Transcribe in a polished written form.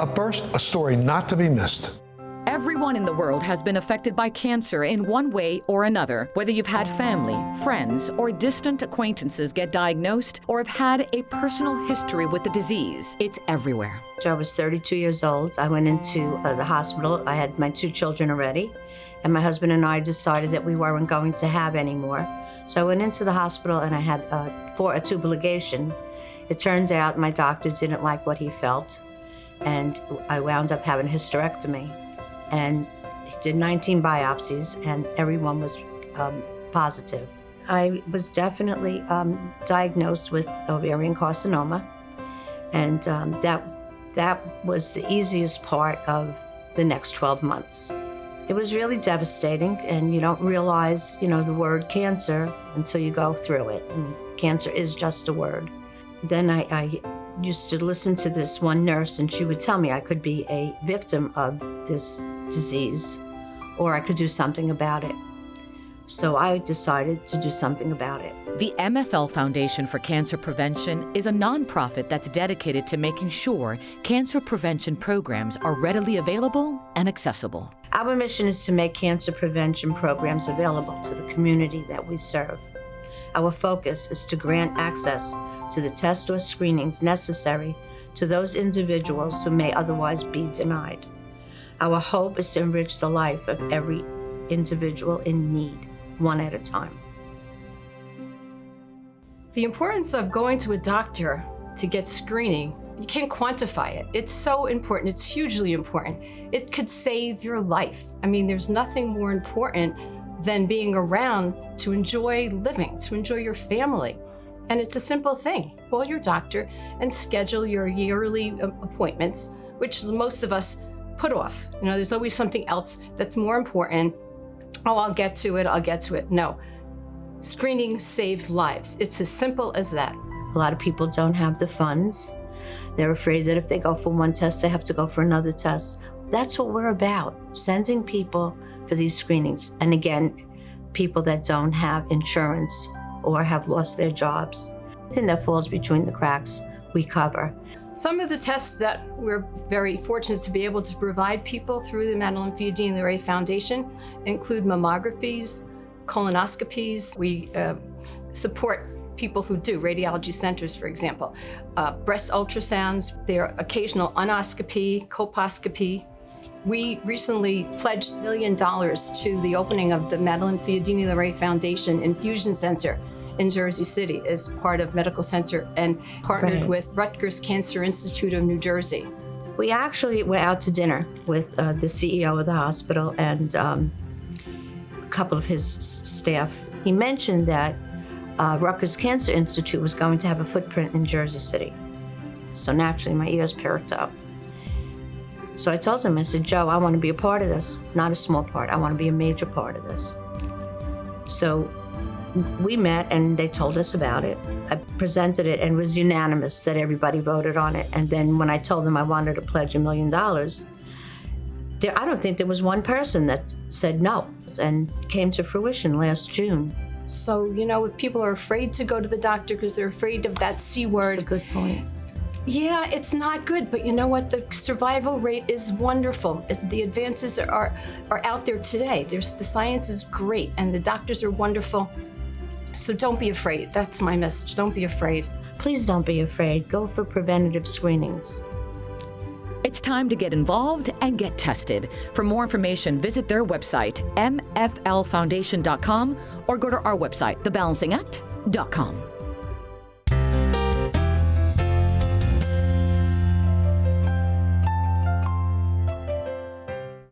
Up first, a story not to be missed. Everyone in the world has been affected by cancer in one way or another. Whether you've had family, friends, or distant acquaintances get diagnosed or have had a personal history with the disease, it's everywhere. So I was 32 years old. I went into the hospital. I had my 2 children already, and my husband and I decided that we weren't going to have any more. So I went into the hospital and I had for a tubal ligation. It turns out my doctor didn't like what he felt, and I wound up having a hysterectomy. And he did 19 biopsies, and everyone was positive. I was definitely diagnosed with ovarian carcinoma, and that was the easiest part of the next 12 months. It was really devastating, and you don't realize, the word cancer until you go through it, and cancer is just a word. Then I used to listen to this one nurse, and she would tell me I could be a victim of this disease, or I could do something about it. So I decided to do something about it. The MFL Foundation for Cancer Prevention is a nonprofit that's dedicated to making sure cancer prevention programs are readily available and accessible. Our mission is to make cancer prevention programs available to the community that we serve. Our focus is to grant access to the tests or screenings necessary to those individuals who may otherwise be denied. Our hope is to enrich the life of every individual in need, one at a time. The importance of going to a doctor to get screening, you can't quantify it. It's so important. It's hugely important. It could save your life. I mean, there's nothing more important than being around to enjoy living, to enjoy your family. And it's a simple thing. Call your doctor and schedule your yearly appointments, which most of us put off. There's always something else that's more important. Oh, I'll get to it. No. Screening saves lives. It's as simple as that. A lot of people don't have the funds. They're afraid that if they go for one test, they have to go for another test. That's what we're about, sending people for these screenings. And again, people that don't have insurance or have lost their jobs. Anything that falls between the cracks, we cover. Some of the tests that we're very fortunate to be able to provide people through the Madeline Fiadini LoRe Foundation include mammographies, colonoscopies. We support people who do radiology centers, for example, breast ultrasounds, their occasional anoscopy, colposcopy. We recently pledged $1 million to the opening of the Madeline Fiadini LoRe Foundation Infusion Center in Jersey City as part of Medical Center, and partnered with Rutgers Cancer Institute of New Jersey. We actually were out to dinner with the CEO of the hospital and a couple of his staff. He mentioned that Rutgers Cancer Institute was going to have a footprint in Jersey City. So naturally, my ears perked up. So I told him, I said, Joe, I want to be a part of this, not a small part. I want to be a major part of this. So we met and they told us about it. I presented it and it was unanimous that everybody voted on it. And then when I told them I wanted to pledge $1 million, I don't think there was one person that said no, and it came to fruition last June. So, if people are afraid to go to the doctor because they're afraid of that C word. That's a good point. Yeah, it's not good, but you know what? The survival rate is wonderful. The advances are out there today. The science is great and the doctors are wonderful. So don't be afraid. That's my message. Don't be afraid. Please don't be afraid. Go for preventative screenings. It's time to get involved and get tested. For more information, visit their website, mflfoundation.com, or go to our website, thebalancingact.com.